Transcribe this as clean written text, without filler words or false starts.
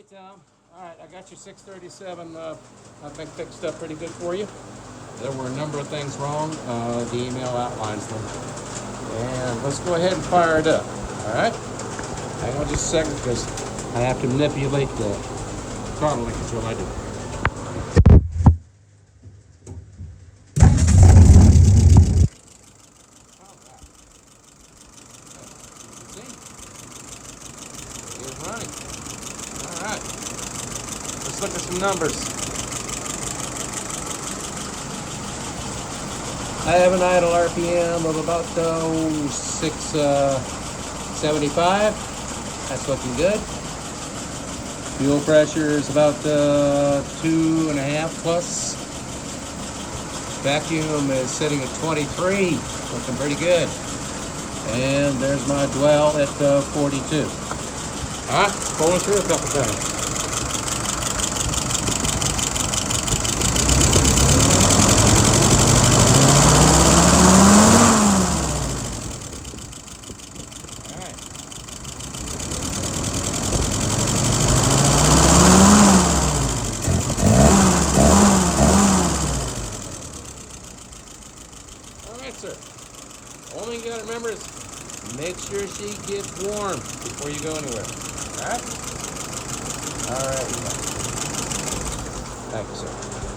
Hey, Tom. All right, I got your 637 I think fixed up pretty good for you. There were a number of things wrong. The email outlines them. And let's go ahead and fire it up. All right? Hang on just a second because I have to manipulate the throttle linkage while I do it. See? It's running. All right. Let's look at some numbers. I have an idle RPM of about 675. That's looking good. Fuel pressure is about 2.5 plus. Vacuum is sitting at 23, looking pretty good. And there's my dwell at 42. All right, pulling through a couple times. Alright, sir. Only you gotta remember is make sure she gets warm before you go anywhere. Alright? Alright. Thank you, sir.